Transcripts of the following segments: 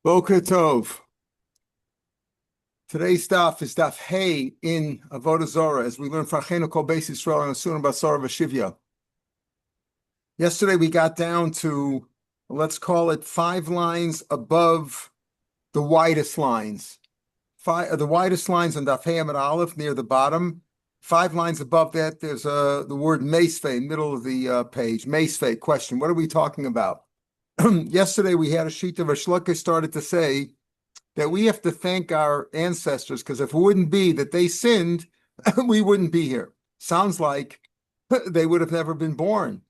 Boker Tov. Today's daf is Daf Hay in Avodah Zorah, as we learn from Achenu Kol Beis Yisrael and Asurim Basar V'Shivya. Yesterday we got down to, let's call it 5 lines above the widest lines. The widest lines on Daf Hay Amud Aleph near the bottom. 5 lines above that, there's the word Meisvei, middle of the page. Meisvei, question. What are we talking about? Yesterday we had a sheet of Rish Lakish started to say that we have to thank our ancestors, because if it wouldn't be that they sinned, we wouldn't be here. Sounds like they would have never been born.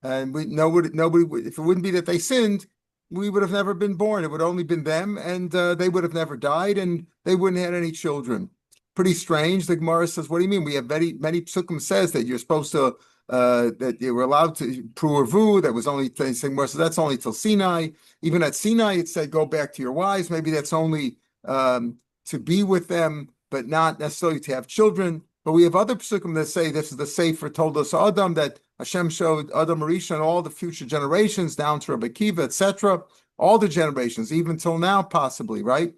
And nobody would, if it wouldn't be that they sinned, we would have never been born. It would only been them, and they would have never died, and they wouldn't have had any children. Pretty strange. The Gemara says, what do you mean? We have many psukim says that you're supposed to that you were allowed to pruvu. That was only saying more. So that's only till Sinai. Even at Sinai, it said go back to your wives. Maybe that's only to be with them, but not necessarily to have children. But we have other psukim that say this is the Sefer told us Adam, that Hashem showed Adam Arisha and all the future generations down to Rabbi Akiva, etc. All the generations, even till now, possibly, right?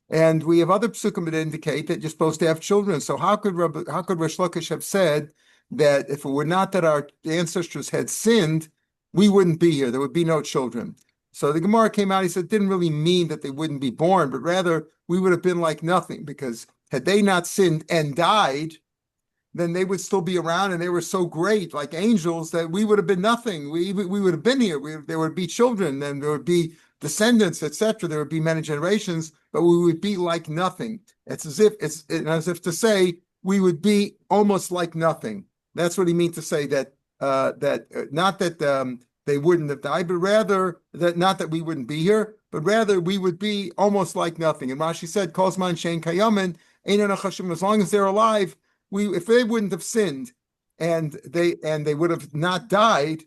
And we have other psukim that indicate that you're supposed to have children. So how could Rish Lakish have said that if it were not that our ancestors had sinned, we wouldn't be here? There would be no children. So the Gemara came out, he said, it didn't really mean that they wouldn't be born, but rather we would have been like nothing, because had they not sinned and died, then they would still be around, and they were so great, like angels, that we would have been nothing. We would have been here. There would be children, and there would be descendants, etc. There would be many generations, but we would be like nothing. It's as if to say we would be almost like nothing. That's what he means to say that not that they wouldn't have died, but rather that not that we wouldn't be here, but rather we would be almost like nothing. And Rashi said, "Kozman shein kayamin ein chashim." As long as they're alive, if they wouldn't have sinned and they would have not died,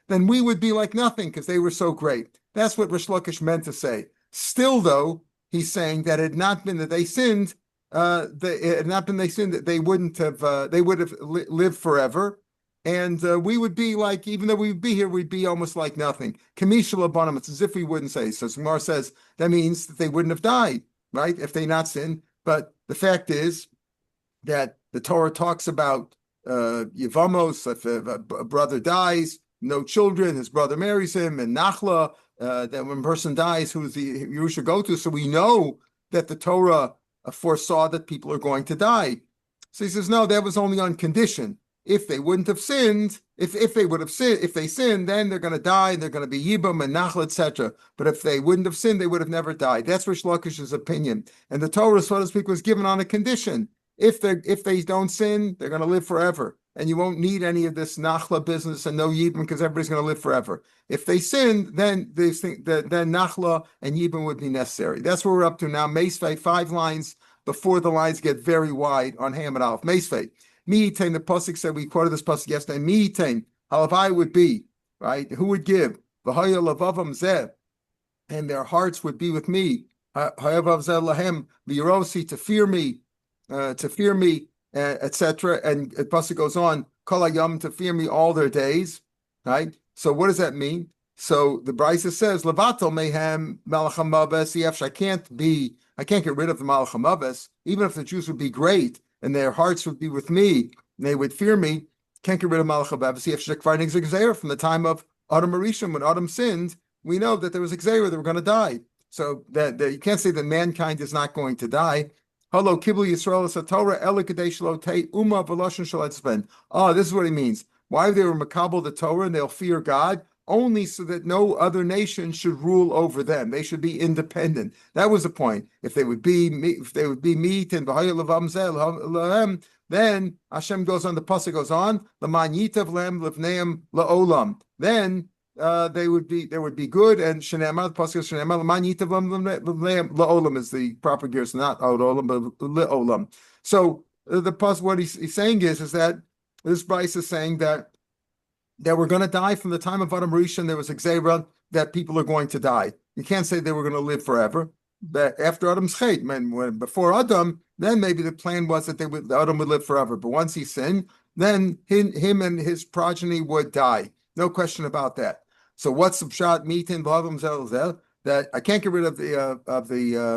then we would be like nothing, because they were so great. That's what Rish Lakish meant to say. Still, though, he's saying that it had not been that they sinned, that they wouldn't have, they would have lived forever, and we would be like, even though we'd be here, we'd be almost like nothing. Kamishal Abanam, it's as if we wouldn't say. So Samar says that means that they wouldn't have died, right, if they not sinned. But the fact is that the Torah talks about Yevamos, if a brother dies, no children, his brother marries him, and Nachla, that when a person dies, who's the Yerusha go to? So we know that the Torah foresaw that people are going to die. So he says, no, that was only on condition. If they wouldn't have sinned, if they sinned, then they're going to die, and they're going to be Yibam and Nachla, etc. But if they wouldn't have sinned, they would have never died. That's Rish Lakish's opinion. And the Torah, so to speak, was given on a condition. If they don't sin, they're going to live forever, and you won't need any of this Nachla business and no Yibam, because everybody's going to live forever. If they sin, then they think that then Nachla and Yibam would be necessary. That's what we're up to now. Meisvei, 5 lines before the lines get very wide on Hamad Aleph. Meisvei, Mi'itain, the pasuk said, we quoted this pasuk yesterday. Mi'itain, halavai would be, right? Who would give? V'haya lavavam zeh, and their hearts would be with me. Hayavav zeh lahem v'yirosi, to fear me. Etc. And the pasuk goes on, Kol hayam, to fear me all their days, right? So what does that mean? So the Brisa says, Levato mehem malach hamaves, I can't get rid of the malach hamaves, even if the Jews would be great and their hearts would be with me and they would fear me. Can't get rid of malach hamaves. From the time of Adam Arishon, when Adam sinned, we know that there was exera, they were going to die. So that you can't say that mankind is not going to die. Hello, Kibble Yisrael Satorah Elikadesh Lote Uma Veloshin Shaletzben. Oh, this is what he means. Why they were makabel the Torah and they'll fear God? Only so that no other nation should rule over them. They should be independent. That was the point. If they would be meat and lahem, then Hashem goes on. The pasuk goes on. L'man yitav lem livneim laolam. Then they would be good, and Shenema, the pasuk Shenema, l'man yitav lem laolam is the proper gear, so not olam but laolam. So the pasuk, what he's saying is that this Bryce is saying that we're going to die. From the time of Adam Rishon, there was exera that people are going to die. You can't say they were going to live forever. But after Adam's chait, before Adam, then maybe the plan was that Adam would live forever. But once he sinned, then him and his progeny would die. No question about that. So what's the pshat? Mitin b'adam zel zel. that I can't get rid of the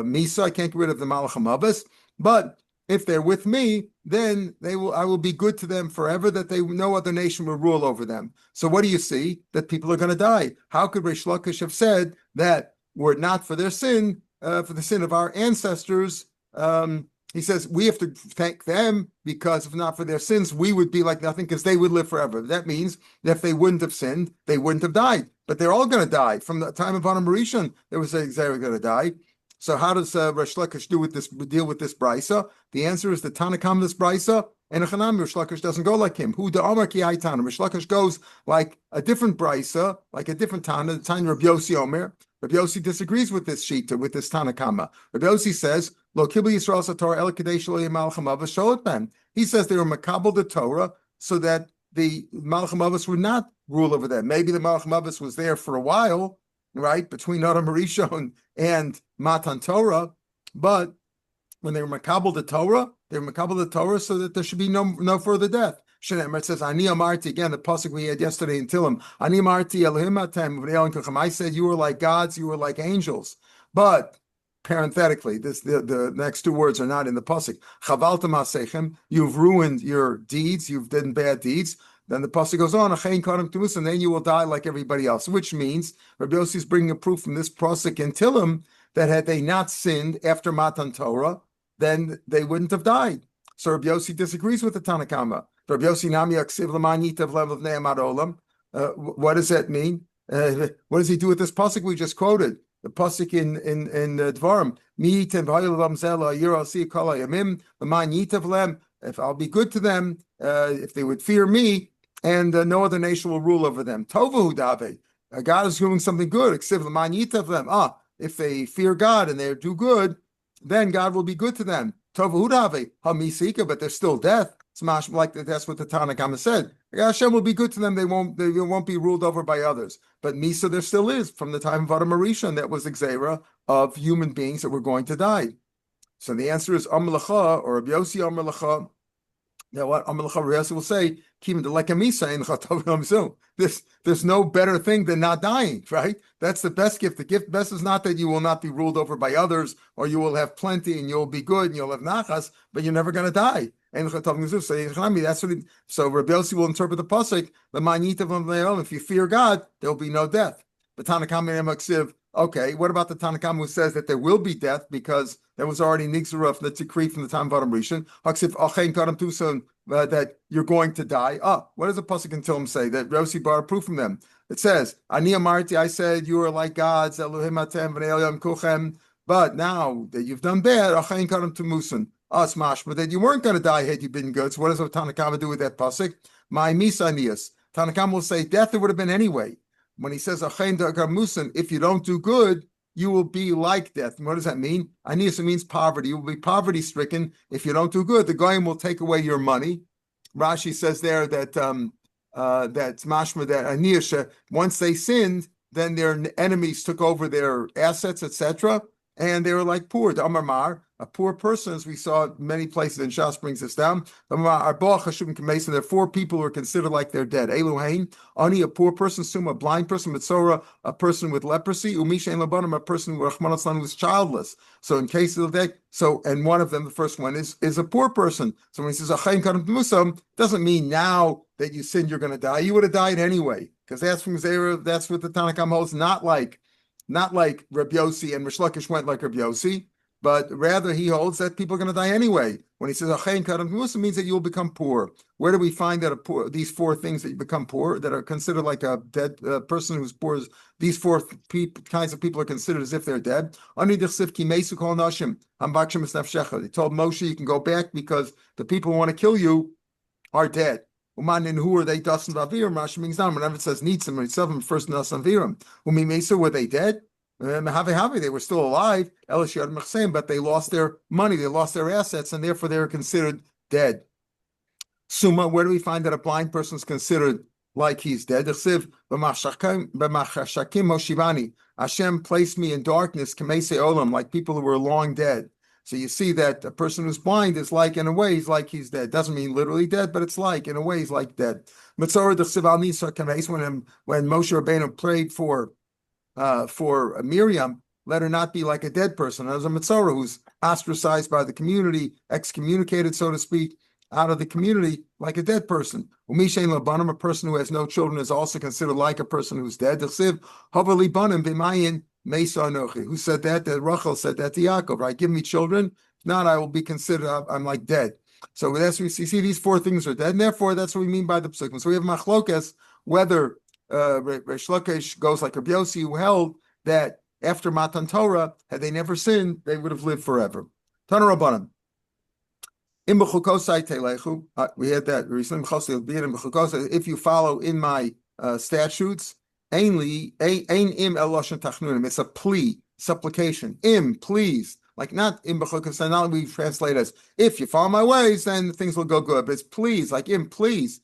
Misa, I can't get rid of the Malach HaMavos, but if they're with me, then I will be good to them forever, that no other nation will rule over them. So what do you see? That people are going to die. How could Reish Lakish have said that were it not for their sin, for the sin of our ancestors, he says we have to thank them, because if not for their sins, we would be like nothing, because they would live forever. That means that if they wouldn't have sinned, they wouldn't have died. But they're all going to die. From the time of Adam Rishon, they were saying they were going to die. So how does Reish Lakish deal with this brisa? The answer is the Tanakam this brisa, and Echanam Reish Lakish doesn't go like him. Who the Amar ki Haitana? Reish Lakish goes like a different brisa, like a different Tana. The Tana Rabbi Yossi Omer. Rabbi Yossi disagrees with this shita, with this Tanakama. Rabbi Yossi says, "Lo kibli Yisrael saTorah el kadesh lo yemal chamavos sholot ben." He says they were makabel the Torah so that the Malach HaMavos would not rule over them. Maybe the Malach HaMavos was there for a while, right, between Adam Rishon and Matan Torah, but when they were makabel the Torah, they were makabel the Torah so that there should be no further death. It says, Ani Amarti, again, the pasuk we had yesterday in Tillim, Ani Amarti Elohim atem, I said you were like gods, you were like angels. But parenthetically, the next two words are not in the pasuk. Chavalta masechem, you've ruined your deeds, you've done bad deeds. Then the pasuk goes on, and then you will die like everybody else, which means Rabbi Yossi is bringing a proof from this pasuk in Tillim that had they not sinned after Matan Torah, then they wouldn't have died. So Rabbi Yossi disagrees with the Tanakama. Rabbi Yossi nami aksiv l'manyitav lev ne'amad olam. What does that mean? What does he do with this pasuk we just quoted? The pasuk in Dvarim, mi yitem v'hayil zela yirah si kol hayamim l'manyitav lem. If I'll be good to them, if they would fear me, and no other nation will rule over them. Tovahu dave. God is doing something good. Aksiv l'manyitav lem. If they fear God and they do good, then God will be good to them. Tovahu dave hamisika, but there's still death. Smash like that's what the Tanakhama said. Hashem will be good to them. They won't be ruled over by others. But Misa there still is from the time of Adam Rishon. That was the Gzeira of human beings that were going to die. So the answer is Amalacha or Rabbi Yossi Amalacha. Now what Amalacha Rabbi Yossi will say, Kim the like a Misa in Chatov. There's no better thing than not dying, right? That's the best gift. The gift best is not that you will not be ruled over by others, or you will have plenty and you'll be good and you'll have nachas, but you're never going to die. That's what so Rabbi Yossi will interpret the pasuk. If you fear God, there will be no death. But Tanakam okay, what about the Tanakam who says that there will be death because there was already nixurah, the decree from the time of Adam Rishon, that you're going to die. What does the pasuk in Tillim say? That Yossi brought a proof from them. It says, Ani Amarti, I said you are like gods, Elohim atem v'ne'elam kuchem. But now that you've done bad, achein karam tumusan. Smash, but that you weren't going to die had you been good. So what does Tanakama do with that pasuk? My misanias. Tanakama will say death there would have been anyway. When he says achein musan, if you don't do good, you will be like death. And what does that mean? Anias means poverty. You will be poverty stricken if you don't do good. The goyim will take away your money. Rashi says there that that's mashma that anias once they sinned, then their enemies took over their assets, etc. And they were like poor. The Amar, a poor person, as we saw many places in Shas brings this down. There are 4 people who are considered like they're dead. Eluhain, Ani, a poor person, Suma, a blind person, Mitzora, a person with leprosy, Umisha Labanim, a person who was childless. So in case of that, and one of them, the first one, is a poor person. So when he says Achain Karam Musam, doesn't mean now that you sinned you're going to die. You would have died anyway. Because that's from Zera, that's what the Tanakhama holds, not like Rabbi Yossi and Reish Lakish went like Rabbi Yossi, but rather he holds that people are going to die anyway. When he says Achein Kadam Musa, means that you will become poor. Where do we find that these 4 things that you become poor, that are considered like a dead person who's poor? These 4 kinds of people are considered as if they're dead. He told Moshe, you can go back because the people who want to kill you are dead. And who are they? Dasan Vaviram. Rashi means down. Whenever it says Nitzim or Nitzavim, first Dasan Vaviram. Mesa, were they dead? They were still alive. But they lost their money, they lost their assets, and therefore they were considered dead. Summa, where do we find that a blind person is considered like he's dead? Hashem placed me in darkness, Kamese Olam, like people who were long dead. So you see that a person who's blind is like, in a way, he's like he's dead. Doesn't mean literally dead, but it's like, in a way, he's like dead. When Moshe Rabbeinu prayed for for Miriam, let her not be like a dead person. As a Mitzorah who's ostracized by the community, excommunicated, so to speak, out of the community, like a dead person. Umishain labanim, a person who has no children, is also considered like a person who's dead. Who said that? That Rachel said that to Yaakov, right? Give me children, if not, I will be considered, I'm like dead. So that's we see these four things are dead, and therefore that's what we mean by the psukim. So we have machlokas whether Reish Lakish goes like Rabbi Yossi, who held that after Matan Torah, had they never sinned, they would have lived forever. Tana Rabbanan. We had that recently. If you follow in my statutes, it's a plea, supplication. Please. Like not in b'chukos, not we translate as if you follow my ways, then things will go good. But it's please, like please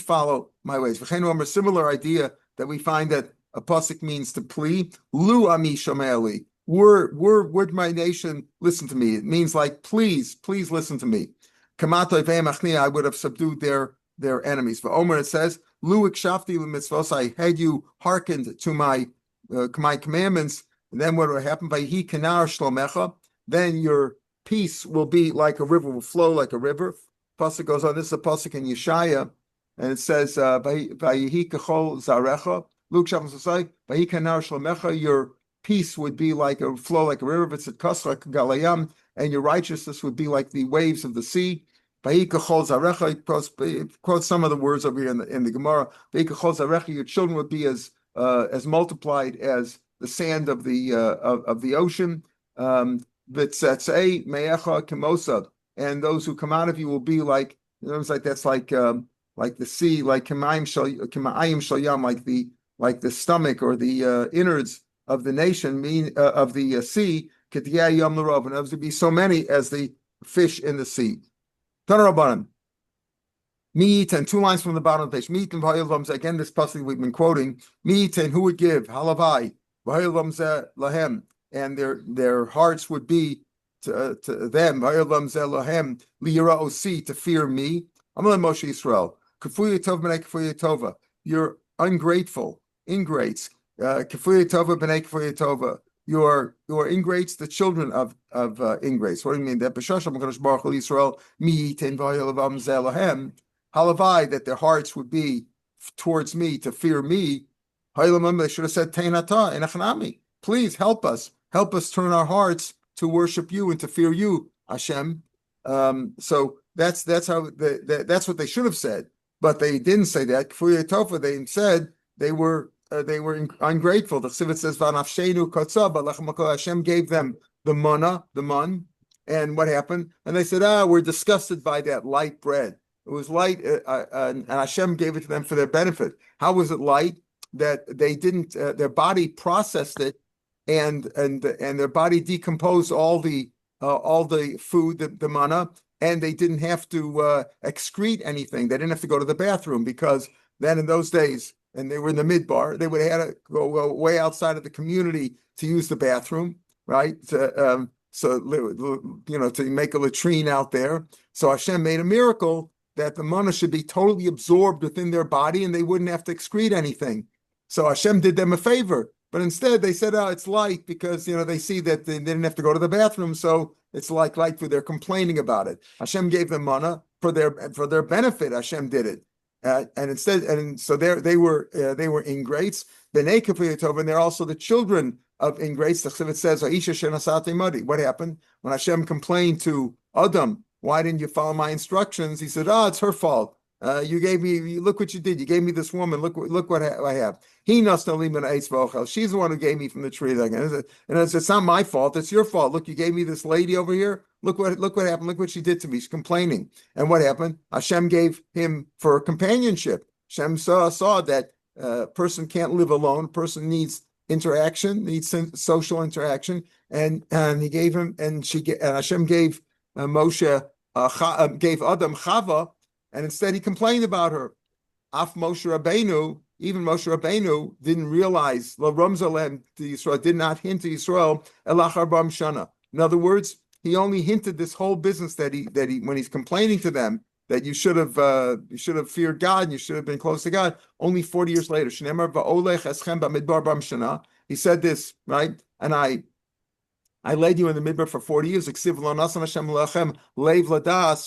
follow my ways. A similar idea that we find that a pasuk means to plea. Lu ami shome'eli. Would my nation listen to me? It means like please listen to me. Kamato ve'emachnia, I would have subdued their enemies. For Omer it says, Lu ikshafti l'mitzvos, I had you hearkened to my commandments. And then what will happen? Vayhi kanar shlomecha. Then your peace will be like a river, will flow like a river. Pasuk goes on. This is a pasuk in Yeshaya, and it says, "Vayihi kachol zarecha." Luke Shavim Sosai, "Vayihi kanar shlomecha." Your peace would be like a flow like a river. It's at kasra galayam, and your righteousness would be like the waves of the sea. Vayihi kachol zarecha. Quote some of the words over here in the Gemara. Vayihi kachol zarecha. Your children would be as multiplied as the sand of the ocean. V'tzetzei me'echa kemosa, and those who come out of you will be like, that's like the sea, like k'mayim shal yam, like the stomach or the innards of the nation, of the sea. K'tiyah yom l'rov, and there would be so many as the fish in the sea. Tana Rabbanan. Meat, and 2 lines from the bottom of the page. Meat and v'hayilvam, again this pasuk we've been quoting. Meat, and who would give halavai v'hayilvam lahem. And their hearts would be to them, to fear me. Moshe Yisrael, you're ungrateful, ingrates. You're ingrates, the children of ingrates. What do you mean? That halavai, that their hearts would be towards me, to fear me. They should have said Teinata enachnami. Please help us. Help us turn our hearts to worship you and to fear you, Hashem. So that's how that's what they should have said, but they didn't say that. They said they were ungrateful. The Chassidut says, "V'nafshenu katzah," Hashem gave them the mun, and what happened? And they said, we're disgusted by that light bread. It was light, and Hashem gave it to them for their benefit. How was it light? That they didn't, their body processed it. And their body decomposed all the food, the manna, and they didn't have to excrete anything. They didn't have to go to the bathroom, because then in those days, and they were in the midbar, they would have had to go way outside of the community to use the bathroom, right? To make a latrine out there. So Hashem made a miracle that the manna should be totally absorbed within their body, and they wouldn't have to excrete anything. So Hashem did them a favor. But instead, they said, it's light, because, they see that they didn't have to go to the bathroom, so it's like light food. They're complaining about it. Hashem gave them manna for their benefit. Hashem did it, and so they were ingrates. B'nei k'fiyei tova, and they're also the children of ingrates. The Chassidut says, "Aisha shenasate madi." What happened when Hashem complained to Adam? Why didn't you follow my instructions? He said, it's her fault. You gave me, look what you did. You gave me this woman. Look what I have. She's the one who gave me from the tree. And it's not my fault. It's your fault. Look, you gave me this lady over here. Look what happened. Look what she did to me. She's complaining. And what happened? Hashem gave him for companionship. Hashem saw that a person can't live alone. A person needs interaction, needs social interaction. And he gave him, and Hashem gave Moshe, gave Adam Chava. And instead, he complained about her. Af Moshe Rabbeinu, even Moshe Rabbeinu didn't realize, La Ramzalem to Yisrael, did not hint to Yisrael, Elach Arbam Shana. In other words, he only hinted this whole business that he when he's complaining to them, that you should have feared God and you should have been close to God. Only 40 years later, he said this, right? And I led you in the midbar for 40 years.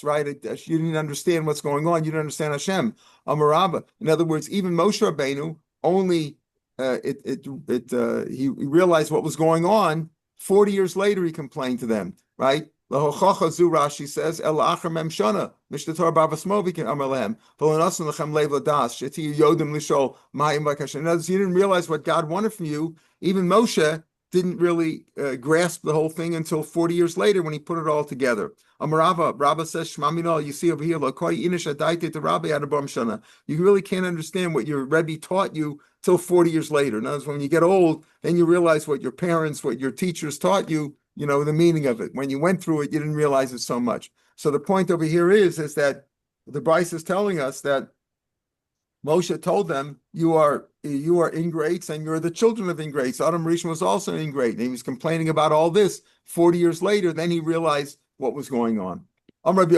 Right? You didn't understand what's going on. You didn't understand Hashem. Amarabba. In other words, even Moshe Rabbeinu only he realized what was going on. 40 years later, he complained to them. Right? Rashi says, "El achar mem shana mishtator bavasmovikin amalem v'lonasan lechem lev ladas sheti yodim lishol ma'im v'kashem." In other words, you didn't realize what God wanted from you. Even Moshe didn't really grasp the whole thing until 40 years later when he put it all together. Rabba says, Shmaminal, you see over here, you really can't understand what your Rebbe taught you till 40 years later. In other words, when you get old, then you realize what your parents, what your teachers taught you, the meaning of it. When you went through it, you didn't realize it so much. So the point over here is that the Bryce is telling us that Moshe told them, you are ingrates and you're the children of ingrates. Adam Rishon was also an ingrate, and he was complaining about all this. 40 years later, then he realized what was going on. Minus of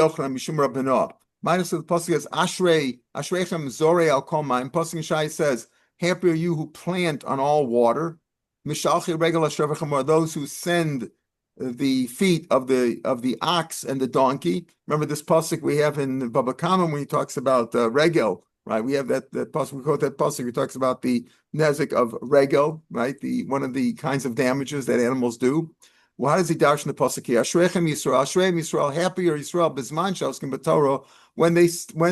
the pasuk is Ashreichem Zorei al Kol Mayim. Pasuk Shai says, happy are you who plant on all water. Mishalchi Regel Ashrevechem are those who send the feet of the ox and the donkey. Remember this pasuk we have in Baba Kama when he talks about Regel. Right, we have that pasuk. We quote that pasuk. He talks about the nezik of regel, right? One of the kinds of damages that animals do. Well, how does he darshan the pasuk here? Ashreichem Yisrael, Ashreichem Yisrael, happy are Yisrael bizman shoskim b'Torah when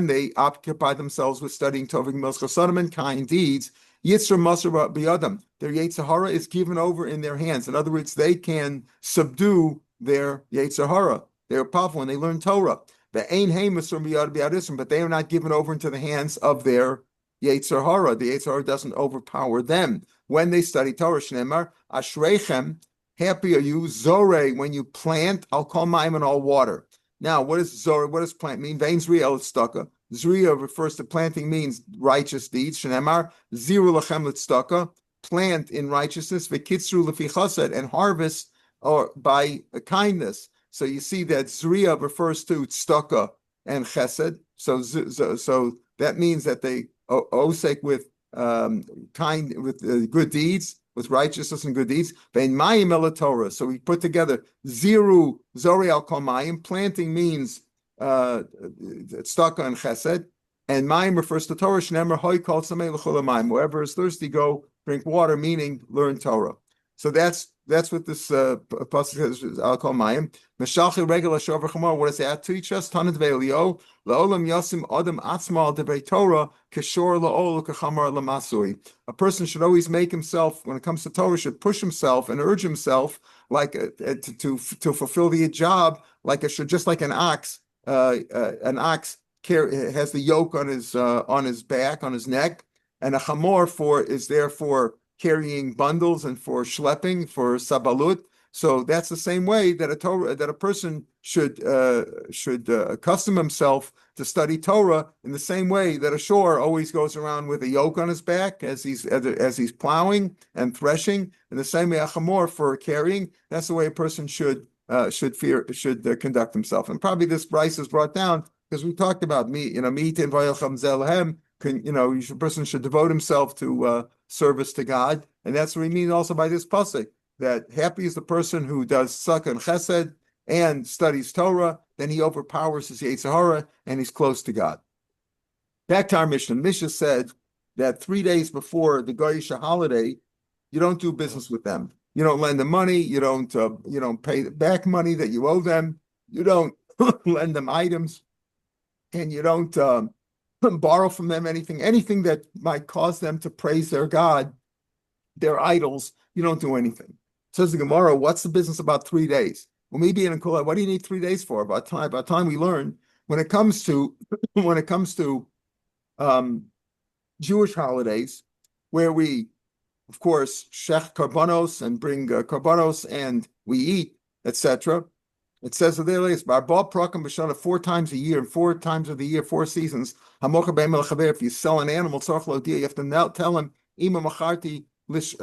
they occupy themselves with studying Tovim Milchasadim and kind deeds. Yitzra Masar b'Yadam, their Yetzer Hara is given over in their hands. In other words, they can subdue their Yetzer Hara. They're powerful when they learn Torah. But they are not given over into the hands of their Yetzer Hara. The Yetzer Hara doesn't overpower them. When they study Torah, Shneimar, Ashreichem, happy are you, Zoreh, when you plant, I'll call Maim and all water. Now, what does Zoreh, what does plant mean? Vein Zriel, it's stucca. Zriya refers to planting means righteous deeds. Shneimar, Ziru Lachem Litstaka, plant in righteousness, Vekitzru Lefi Chased, and harvest or by kindness. So you see that Zriya refers to tzedakah and chesed. So that means that they osek with good deeds, with righteousness and good deeds. Vein mayim el Torah. So we put together ziru zori al kol mayim. Planting means tzedakah and chesed, and mayim refers to Torah. Shneimar hoy kol samei l'chol mayim. Whoever is thirsty, go drink water, meaning learn Torah. So that's what this pasuk is. I'll call Mayim. Meshalchi regel asher v'chamor. What does that teach us? Tanat ve'elio la'olam yasim adam atzmal devrei Torah kishor la'ol kachamar lamasui. A person should always make himself, when it comes to Torah, should push himself and urge himself like to fulfill the job just like an ox. An ox has the yoke on his back, on his neck, and a chamor is there for carrying bundles and for schlepping, for sabalut. So that's the same way that a person should accustom himself to study Torah, in the same way that a shore always goes around with a yoke on his back as he's plowing and threshing. In the same way, a chamor for carrying. That's the way a person should conduct himself. And probably this price is brought down because we talked about meat and vayelcham zelhem. A person should devote himself to service to God, and that's what we mean also by this pasuk, that happy is the person who does tzedakah and chesed and studies Torah. Then he overpowers his Yetzer Hara and he's close to God. Back to our Mishnah. Mishnah said that 3 days before the Goyish holiday, you don't do business with them. You don't lend them money. You don't pay back money that you owe them. You don't lend them items, and you don't borrow from them anything that might cause them to praise their God, their idols. You don't do anything. Says the Gemara, what's the business about 3 days? Well, maybe in a kula, what do you need 3 days for? By the time we learn, when it comes to Jewish holidays, where we, of course, shech karbanos and bring karbanos and we eat, etc. It says that there is 4 times a year, and 4 times of the year, 4 seasons. If you sell an animal, you have to tell him, there's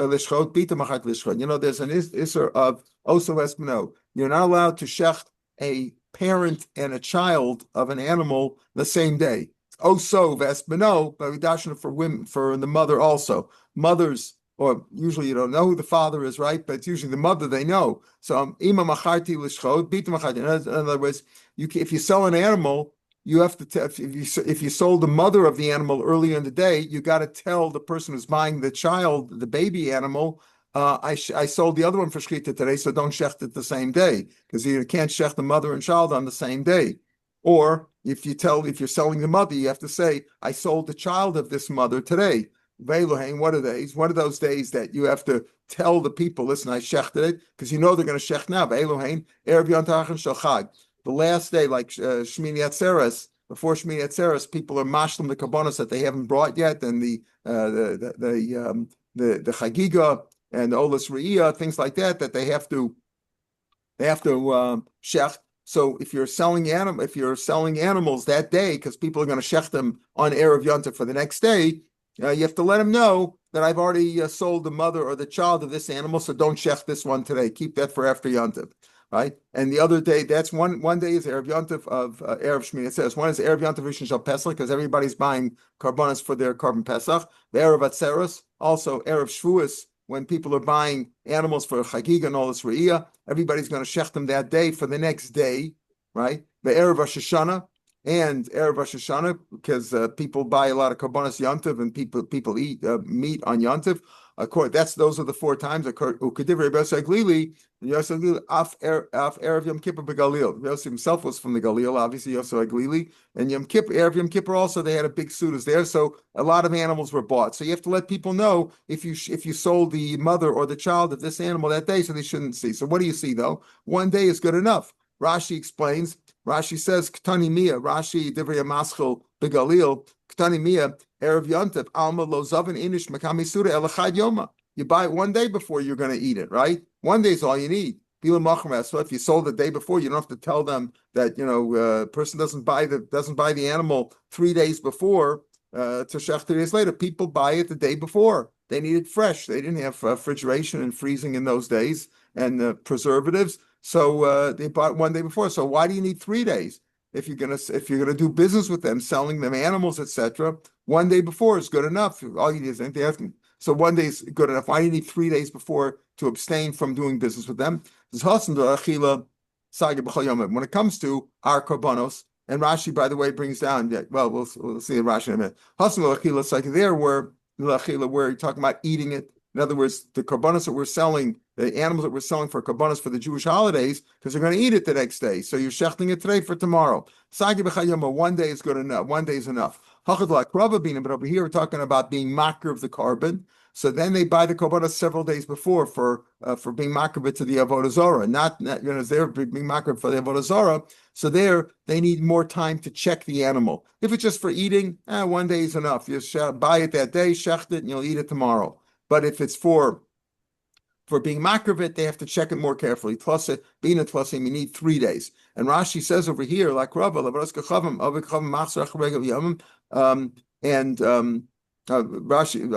an isser of oso esmeno. You're not allowed to shecht a parent and a child of an animal the same day. Also, Vespino, but we dash for women, for the mother also. Mothers, or usually you don't know who the father is, right? But it's usually the mother they know. So, in other words, if you sell an animal, you have to if you sold the mother of the animal earlier in the day, you got to tell the person who's buying the child, the baby animal, I sold the other one for shechita today, so don't shecht it the same day, because you can't shecht the mother and child on the same day. Or if you're selling the mother, you have to say, I sold the child of this mother today. What are these? What are those days that you have to tell the people, listen, I shechted it, because you know they're going to shecht now. Erev Yontach and Shachag. The last day, like Shmini Atzeres, before Shmini Atzeres, people are mashlim the karbonos that they haven't brought yet, and the Chagiga and the Olas Re'iyah, things like that they have to shecht. So if you're selling animals that day, because people are going to shecht them on Erev Yontif for the next day, you have to let them know that I've already sold the mother or the child of this animal, so don't shecht this one today. Keep that for after Yontif, right? And the other day, that's one day is Erev Yontif of Erev Shmini. It says one is Erev Yontif Rishon Shel Pesach, because everybody's buying karbanos for their carbon Pesach. The Erev Atzeros, also Erev Shvuas, when people are buying animals for Chagig and all this Re'iyah, everybody's going to shecht them that day for the next day, right? The Erev Rosh Hashanah and Erev Rosh Hashanah, because people buy a lot of karbanos Yontiv and people eat meat on Yontiv. Those are the 4 times. Ukedivrei Yosef Glili, af Erev Yom Kippur beGalil. Yosef himself was from the Galil, obviously Yosef Glili, and Erev Yom Kippur also they had a big sudas there, so a lot of animals were bought. So you have to let people know if you sold the mother or the child of this animal that day, so they shouldn't see. So what do you see though? One day is good enough. Rashi explains. Rashi says, Ktani Mia, Rashi Divrei Maschil beGalil, Ktani Mia, Erev Yontif, Alma Lo Zavin Inish Makami Suda Elachad Yoma. You buy it one day before you're going to eat it, right? One day is all you need. So if you sold the day before, you don't have to tell them that person doesn't buy the animal 3 days before to shech 3 days later. People buy it the day before. They need it fresh. They didn't have refrigeration and freezing in those days and preservatives. So they bought one day before. So why do you need 3 days? If you're gonna do business with them, selling them animals, etc., one day before is good enough. All you need is anything else. So one day is good enough. Why do you need 3 days before to abstain from doing business with them? When it comes to our korbanos, and Rashi, by the way, brings down. Well, we'll see Rashi in a minute. It's like there where you're talking about eating it. In other words, the korbanos that we're selling, the animals that we're selling for korbanos for the Jewish holidays, because they're going to eat it the next day. So you're shechting it today for tomorrow. One day is good enough. One day is enough. But over here we're talking about being makar of the carbon. So then they buy the korbanos several days before for being makar to the Avodah Zarah. Not they're being makar for the Avodah Zarah. So there they need more time to check the animal. If it's just for eating, one day is enough. You buy it that day, shecht it, and you'll eat it tomorrow. But if it's for being makravit, they have to check it more carefully. Tlasim, being a tlasim, you need 3 days. And Rashi says over here, like Rava, Rashi, Rashi,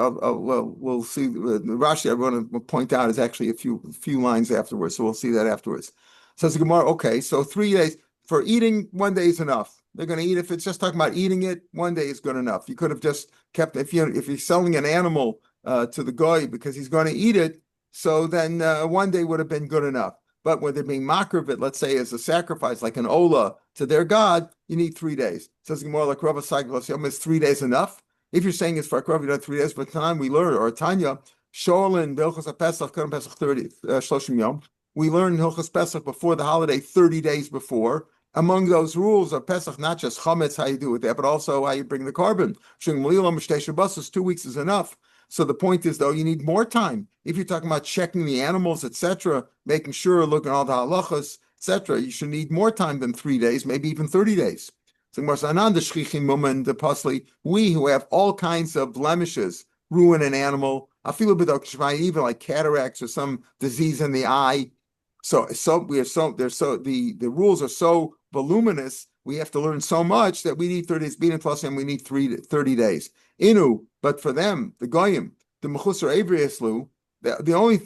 we'll see. Rashi, I want to point out, is actually a few lines afterwards, so we'll see that afterwards. Says the Gemara, okay, so 3 days for eating, 1 day is enough. They're going to eat. If it's just talking about eating it, 1 day is good enough. You could have just kept, if you're selling an animal to the goy because he's going to eat it, so then 1 day would have been good enough. But when they're being makar of it, let's say as a sacrifice, like an ola to their god, you need 3 days. Says more like Rav Cycle, is 3 days enough? If you're saying it's for a you know, 3 days, but time we learn, or Tanya, Sholin, Hilchos Pesach, Kerem Pesach 30, Shloshim Yom, we learn Hilchos Pesach before the holiday, 30 days before. Among those rules of Pesach, not just chametz, how you do it there, but also how you bring the carbon. 2 weeks is enough. So the point is, though, you need more time. If you're talking about checking the animals, etc., making sure, looking at all the halachas, etc., you should need more time than 3 days, maybe even 30 days. So we who have all kinds of blemishes, ruin an animal, even like cataracts or some disease in the eye. The rules are so voluminous, we have to learn so much that we need 30 days. Being plus and we need 30 days. But for them, the goyim, the mechusar Evrei Eslu, the only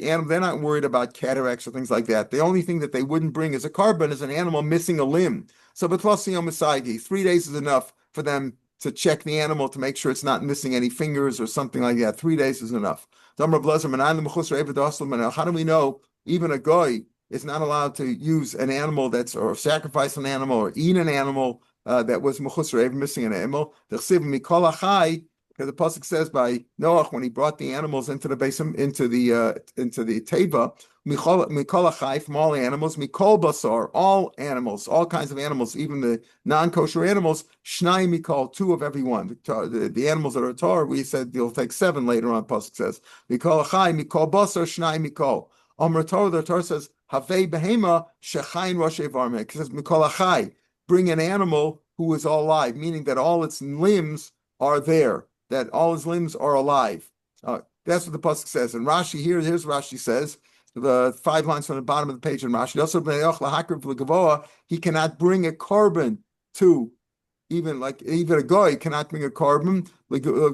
animal, they're not worried about cataracts or things like that. The only thing that they wouldn't bring as a carbon is an animal missing a limb. So, but 3 days is enough for them to check the animal to make sure it's not missing any fingers or something like that. 3 days is enough. How do we know even a goy is not allowed to use an animal or sacrifice an animal or eat an animal that was missing an animal? Because the pasuk says by Noah when he brought the animals into the basin, into the teva, mikol achai, from all animals, mikol basar, all animals, all kinds of animals, even the non-kosher animals, shnai mikol, 2 of every one. The animals that are tar, we said you'll take 7 later on. Pasuk says mikol achai, mikol basar, shnai mikol. Amr Torah, the Torah says havei behema shechayin roshe varmek. It says mikol achai, bring an animal who is all alive, meaning that all its limbs are there, that all his limbs are alive. That's what the pasuk says. And Rashi here's Rashi says, the 5 lines from the bottom of the page in Rashi. He cannot bring a carbon to, even a goy cannot bring a carbon. In other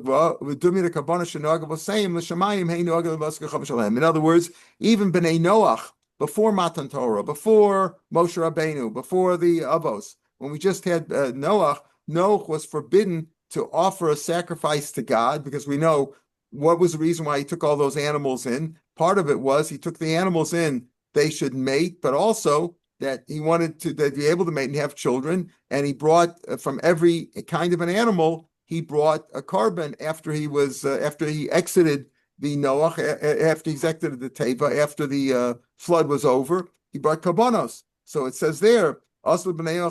words, even Bnei Noach, before Matan Torah, before Moshe Rabbeinu, before the Avos, when we just had Noach was forbidden to offer a sacrifice to God, because we know what was the reason why he took all those animals in. Part of it was he took the animals in, they should mate, but also that he wanted to be able to mate and have children. And he brought from every kind of an animal, he brought a carbon after he exited the Noah, after he's exited the Teva, after the flood was over, he brought karbanos. So it says there, also, even Bnei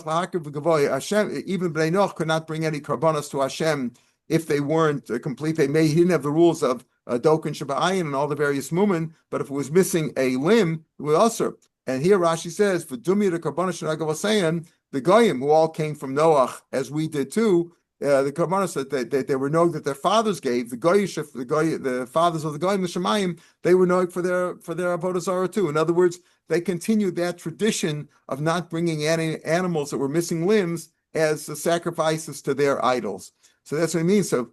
Noach could not bring any karbanos to Hashem if they weren't complete. He didn't have the rules of Dok and Shabbayin and all the various mumen, but if it was missing a limb, it was also. And here Rashi says, for Dumi the karbanos saying the goyim who all came from Noach, as we did too, the karbanos that they were known that their fathers gave, the fathers of the goyim, the Shemayim, they were known for their avodah zarah too. In other words, they continued that tradition of not bringing any animals that were missing limbs as sacrifices to their idols. So that's what it means. So,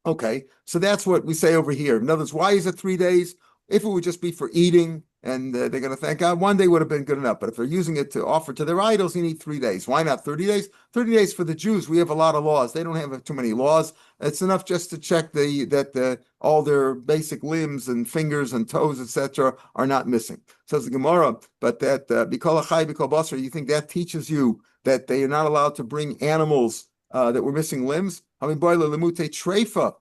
okay, so that's what we say over here. In other words, why is it 3 days? If it would just be for eating and they're going to thank God, 1 day would have been good enough. But if they're using it to offer to their idols, you need 3 days. Why not 30 days? 30 days for the Jews. We have a lot of laws. They don't have too many laws. It's enough just to check that all their basic limbs and fingers and toes, etc., are not missing. Says the Gemara, but that bikol achai bikol basar, you think that teaches you that they are not allowed to bring animals that were missing limbs? I mean, boile lemute treifa.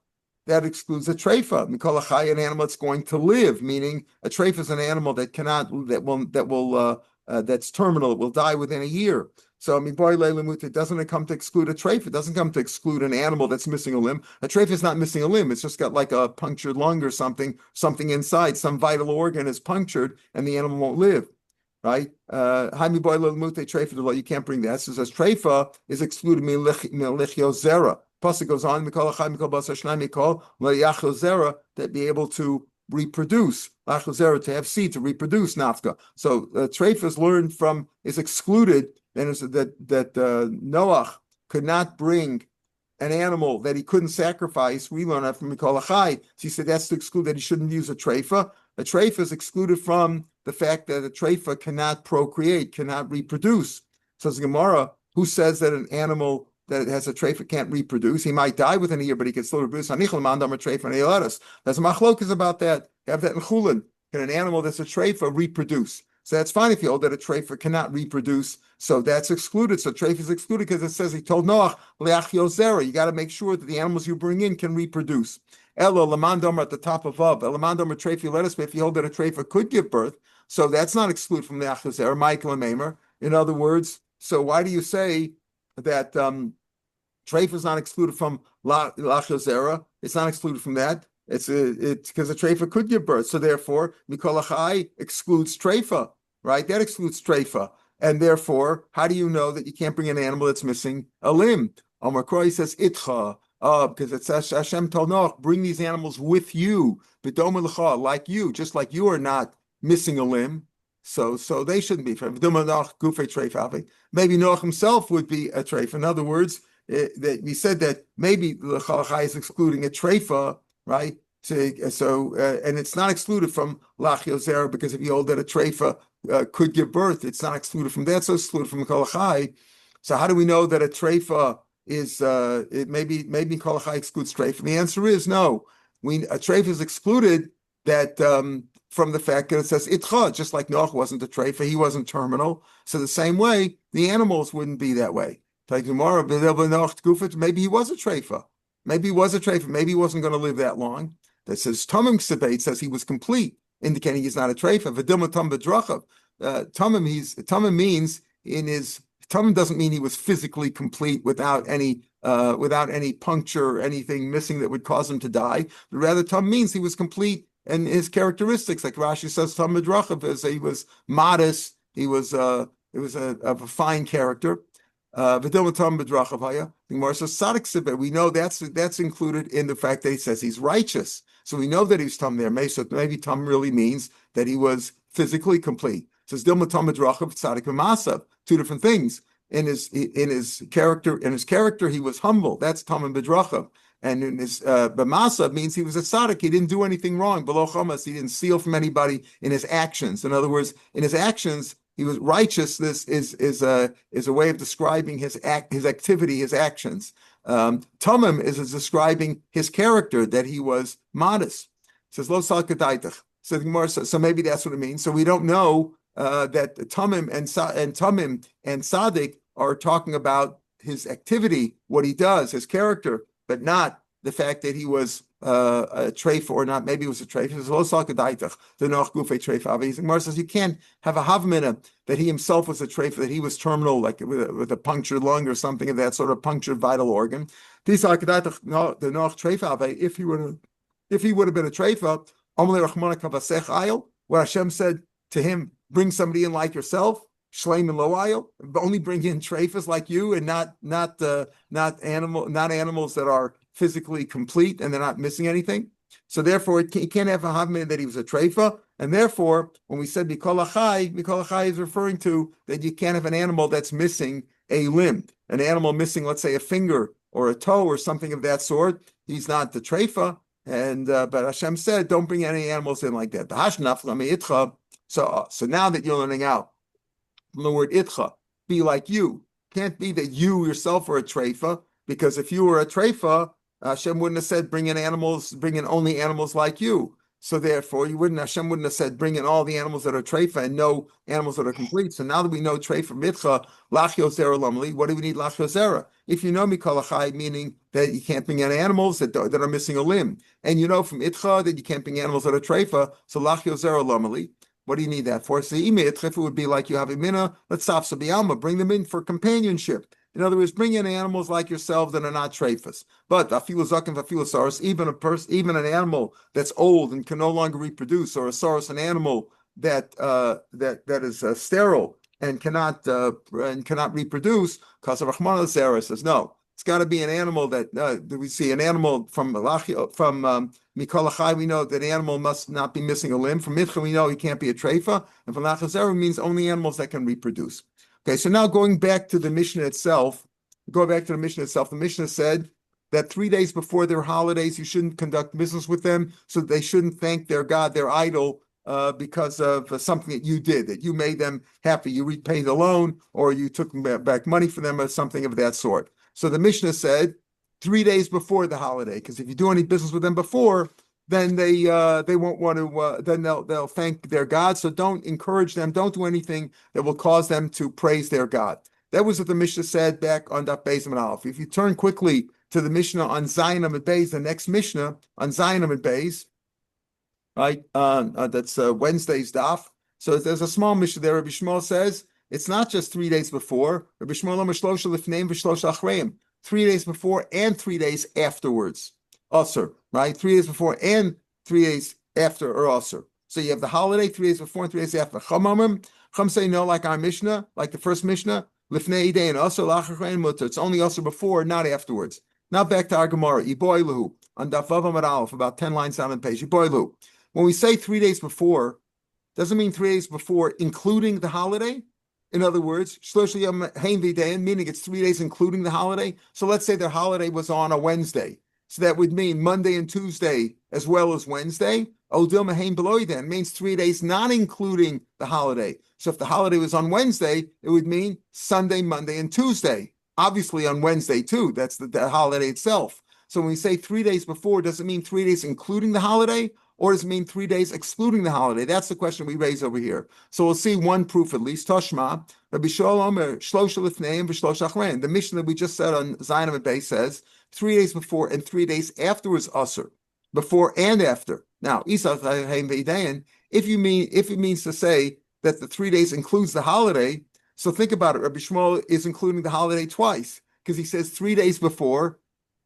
That excludes a treifa. Mikol achai, an animal that's going to live, meaning a treifa is an animal that's terminal. It will die within a year. So, I mean, it doesn't come to exclude a treifa. It doesn't come to exclude an animal that's missing a limb. A treifa is not missing a limb. It's just got like a punctured lung or something inside. Some vital organ is punctured, and the animal won't live. Right? You can't bring that. So it says treifa is excluded milichio zera. Pasuk goes on, that be able to reproduce, to have seed, to reproduce nafka. So treifa is excluded, and it's that Noach could not bring an animal that he couldn't sacrifice. We learn that from Mikol Achai. So he said that's to exclude that he shouldn't use a treifa. A treifa is excluded from the fact that a treifa cannot procreate, cannot reproduce. So it's Gemara, who says that an animal that has a treifa can't reproduce? He might die within a year, but he can still reproduce. There's a machlokas about that. You have that in Chulin. Can an animal that's a treifa reproduce? So that's fine if you hold that a treifa cannot reproduce. So that's excluded. So treifa is excluded because it says he told Noach, you got to make sure that the animals you bring in can reproduce. Elo lamandom at the top of lamandom treifa, let us, if you hold that a treifa could give birth. So that's not excluded from the achyozer, Michael and Maimer. In other words, so why do you say that treifa is not excluded from lachyozer? It's not excluded from that. It's because a treifa could give birth. So therefore, Mikol Achai excludes treifa, right? That excludes treifa. And therefore, how do you know that you can't bring an animal that's missing a limb? Amar Kroi says, Itcha, because it says, Hashem told Noach, bring these animals with you, like you, just like you are not missing a limb. So they shouldn't be. Maybe Noach himself would be a treifa. In other words, that we said that maybe l'chol chai is excluding a treifa, right? And it's not excluded from lach yozera, because if you hold that a treifa could give birth, it's not excluded from that, so it's excluded from kol chai. So how do we know that a treifa is maybe kol chai excludes treifa? The answer is no. A treifa is excluded that from the fact that it says itcha, just like Noach wasn't a treifa, he wasn't terminal. So the same way, the animals wouldn't be that way. Maybe he was a treifa. Maybe he was a treifa. Maybe he wasn't going to live that long. That says Tamim Ksebeit says he was complete, indicating he's not a treifa. V'dilma tam b'drachav. Tamim means Tamim doesn't mean he was physically complete without any puncture or anything missing that would cause him to die. But rather, Tamim means he was complete, and his characteristics, like Rashi says, Tam b'drachav, is he was modest. He was of a fine character. We know that's included in the fact that he says he's righteous. So we know that he's tam there. So maybe tam really means that he was physically complete. It says Dilma tam b'drachav tzadik b'masav. Two different things. In his character, he was humble. That's tam and b'drachav. And in his b'masav means he was a tzaddik. He didn't do anything wrong. Below chamas, he didn't steal from anybody in his actions. In other words, in his actions, he was righteous. This is a way of describing his activity, his actions. Tamim is describing his character, that he was modest. It says lo sal kadaitach. So the Gemara says, so maybe that's what it means. So we don't know that Tamim and Tzaddik are talking about his activity, what he does, his character, but not the fact that he was a treifa or not. Maybe it was a treifa. It says lo sal kadaitach. The Noach gufei treifa. The Gemara says you can't have a havmina that he himself was a treifa, that he was terminal, like with a punctured lung or something of that sort of punctured vital organ. The Noach treifa. If he would have been a treifa, what Hashem said to him, bring somebody in like yourself, shleim and lo ayil, only bring in treifas like you, and not animals that are physically complete and they're not missing anything. So therefore, he can't have a havmin that he was a treifa, and therefore, when we said mikol achai is referring to that you can't have an animal that's missing a limb, an animal missing, let's say, a finger or a toe or something of that sort. He's not the treifa, and but Hashem said, don't bring any animals in like that. So now that you're learning out from the word itcha, be like you. Can't be that you yourself are a treifa, because if you were a treifa, Hashem wouldn't have said bring in only animals like you. So therefore, Hashem wouldn't have said bring in all the animals that are treifa and no animals that are complete. So now that we know treifa mitcha, lach yozera lamli, what do we need lach yozera? If you know mikol achai, meaning that you can't bring in animals that are missing a limb, and you know from itcha that you can't bring animals that are treifa, so lach yozera lamli. What do you need that for? So it would be like you have a mina, let's stop sabiyama, bring them in for companionship. In other words, bring in animals like yourself that are not treifas. But afilu zaken afilu saros, even an animal that's old and can no longer reproduce, or a saros, an animal that is sterile and cannot reproduce, because of Rahman al-Zara says no. It's got to be an animal that we see an animal from Mikol Achai. We know that the animal must not be missing a limb. From Mitcha, we know he can't be a treifa, and from Lachazera means only animals that can reproduce. Okay, so now going back to the Mishnah itself, the Mishnah said that 3 days before their holidays, you shouldn't conduct business with them, so they shouldn't thank their god, their idol, because of something that you did, that you made them happy. You repaid the loan, or you took back money for them, or something of that sort. So the Mishnah said 3 days before the holiday, because if you do any business with them before, then they won't want to. Then they'll thank their God. So don't encourage them. Don't do anything that will cause them to praise their God. That was what the Mishnah said back on Daf Beis and Aleph. If you turn quickly to the Mishnah on Zayin Amud Beis, the next Mishnah on Zayin Amud Beis, right? That's Wednesday's Daf. So there's a small Mishnah there. Rabbi Shmuel says it's not just 3 days before. Rabbi Shmuel Omer shlosha lifneim v'shlosha achreim. 3 days before and 3 days afterwards. Usher, right? 3 days before and 3 days after are usher. So you have the holiday 3 days before and 3 days after. Chum say no, like our Mishnah, like the first Mishnah. Lifnei idei and usher lachachrein mutter. It's only usher before, not afterwards. Now back to our Gemara. Iboilu on Daf Vav Amud Aleph, about 10 lines down on the page. Iboilu. When we say 3 days before, doesn't mean 3 days before, including the holiday. In other words, meaning it's 3 days including the holiday. So let's say their holiday was on a Wednesday. So that would mean Monday and Tuesday as well as Wednesday. It means 3 days not including the holiday. So if the holiday was on Wednesday, it would mean Sunday, Monday, and Tuesday. Obviously on Wednesday too. That's the holiday itself. So when we say 3 days before, does it mean 3 days including the holiday? Or does it mean 3 days excluding the holiday? That's the question we raise over here. So we'll see one proof at least. Tashma, Rabbi Shalom, the mission that we just said on Zion and Bay says 3 days before and 3 days afterwards usher, before and after. Now, if it means to say that the 3 days includes the holiday, so think about it. Rabbi Shmuel is including the holiday twice because he says 3 days before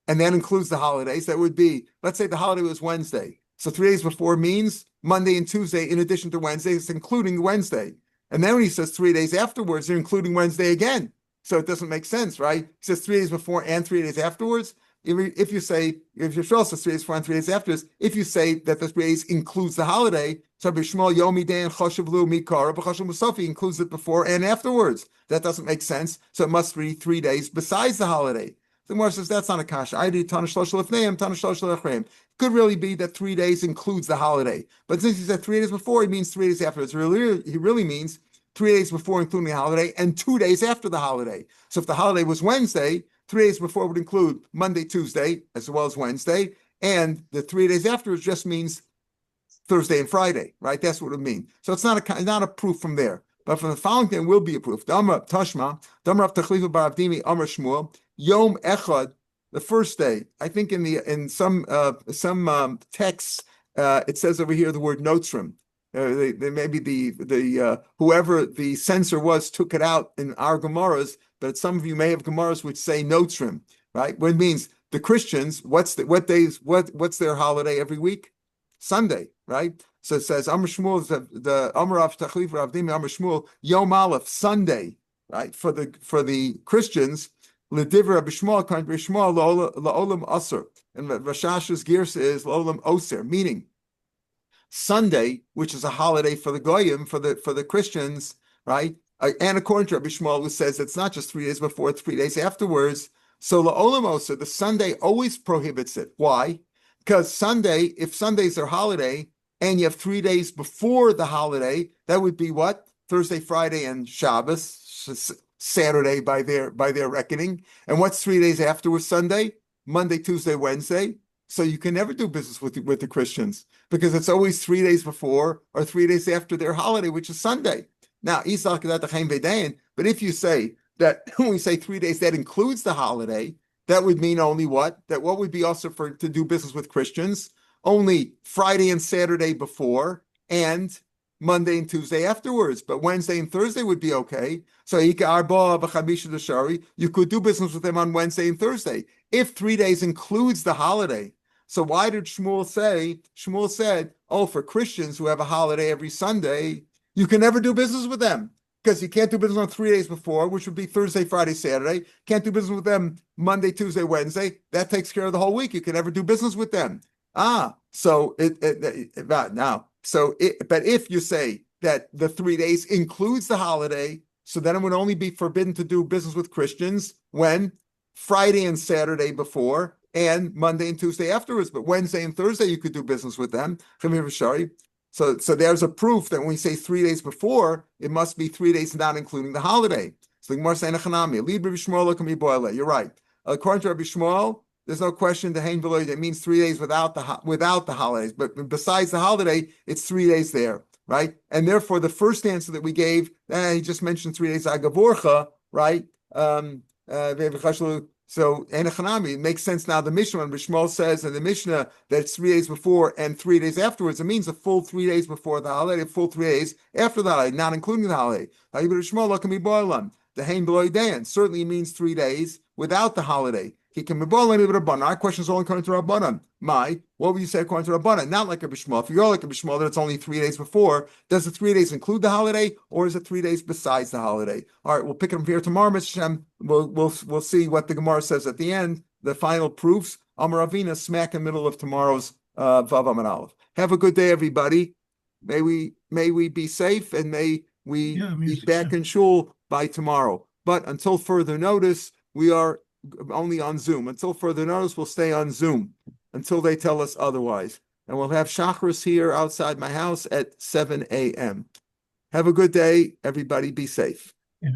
and then includes the holidays. That would be, let's say the holiday was Wednesday. So 3 days before means Monday and Tuesday in addition to Wednesday, it's including Wednesday. And then when he says 3 days afterwards, they're including Wednesday again. So it doesn't make sense, right? He says 3 days before and 3 days afterwards. If you say, if your Shmuel says 3 days before and 3 days afterwards, if you say that the 3 days includes the holiday, so Shmuel Yomi Dan Choshavlu Mikara B'Choshav Musafi includes it before and afterwards. That doesn't make sense. So it must be 3 days besides the holiday. The Gemara says that's not a kasha. Could really be that 3 days includes the holiday. But since he said 3 days before, he means 3 days afterwards. He really means 3 days before including the holiday and 2 days after the holiday. So if the holiday was Wednesday, 3 days before would include Monday, Tuesday, as well as Wednesday. And the 3 days afterwards just means Thursday and Friday, right? That's what it would mean. So it's not a proof from there. But from the following thing will be a proof. Tashma, Damar Tachlifa Bar Avdimi, Amar Shmuel, Yom Echad, the first day. I think in some texts it says over here the word notzrim. Maybe the whoever the censor was took it out in our Gemaras, but some of you may have Gemaras which say notzrim, right? What it means the Christians, what's their holiday every week? Sunday, right? So it says Amar Shmuel, the Amar of Tachlif Rav Dimi Amar Shmuel, Yom Aleph, Sunday, right? For the Christians. L'divrei Rabbi Shmuel, Rabbi Shmuel la'olam aser, and Rashash's girsa is la'olam oser, meaning Sunday, which is a holiday for the goyim, for the Christians, right? And according to Rabbi Shmuel, who says it's not just 3 days before, it's 3 days afterwards. So la'olam oser, the Sunday always prohibits it. Why? Because Sunday, if Sunday's their holiday, and you have 3 days before the holiday, that would be what? Thursday, Friday, and Shabbos. Saturday by their reckoning. And what's 3 days afterwards? Sunday, Monday, Tuesday, Wednesday. So you can never do business with the Christians because it's always 3 days before or 3 days after their holiday, which is Sunday. Now, but if you say that when we say 3 days, that includes the holiday, that would mean only what? That what would be also to do business with Christians? Only Friday and Saturday before and Monday and Tuesday afterwards, but Wednesday and Thursday would be okay. So you could do business with them on Wednesday and Thursday if 3 days includes the holiday. So why did Shmuel say? Shmuel said, "Oh, for Christians who have a holiday every Sunday, you can never do business with them because you can't do business on 3 days before, which would be Thursday, Friday, Saturday. Can't do business with them Monday, Tuesday, Wednesday. That takes care of the whole week. You can never do business with them." But if you say that the 3 days includes the holiday, so then it would only be forbidden to do business with Christians when Friday and Saturday before and Monday and Tuesday afterwards. But Wednesday and Thursday you could do business with them. So there's a proof that when we say 3 days before, it must be 3 days not including the holiday. So the Gemara saying, you're right. According to Rabbi Shmuel, there's no question the hein below that means 3 days without the holidays, but besides the holiday, it's 3 days there, right? And therefore, the first answer that we gave, he just mentioned 3 days agavorcha, right? So Enechanami, it makes sense now. The Mishnah, when Bishmol says in the Mishnah that it's 3 days before and 3 days afterwards, it means a full 3 days before the holiday, a full 3 days after the holiday, not including the holiday. The hein below dan certainly means 3 days without the holiday. Our question is all according to Rabbanan. What would you say according to Rabbanan? Not like a Bishmal. If you're like a Bishmal, that it's only 3 days before. Does the 3 days include the holiday, or is it 3 days besides the holiday? All right, we'll pick it up here tomorrow, Mr. Shem. We'll see what the Gemara says at the end. The final proofs. Amar Avina, smack in the middle of tomorrow's Vav Amar Aleph. Have a good day, everybody. May we be safe, and may we be back in shul by tomorrow. But until further notice, we are only on Zoom. Until further notice, we'll stay on Zoom until they tell us otherwise. And we'll have chakras here outside my house at 7 a.m. Have a good day, everybody. Be safe. Yeah.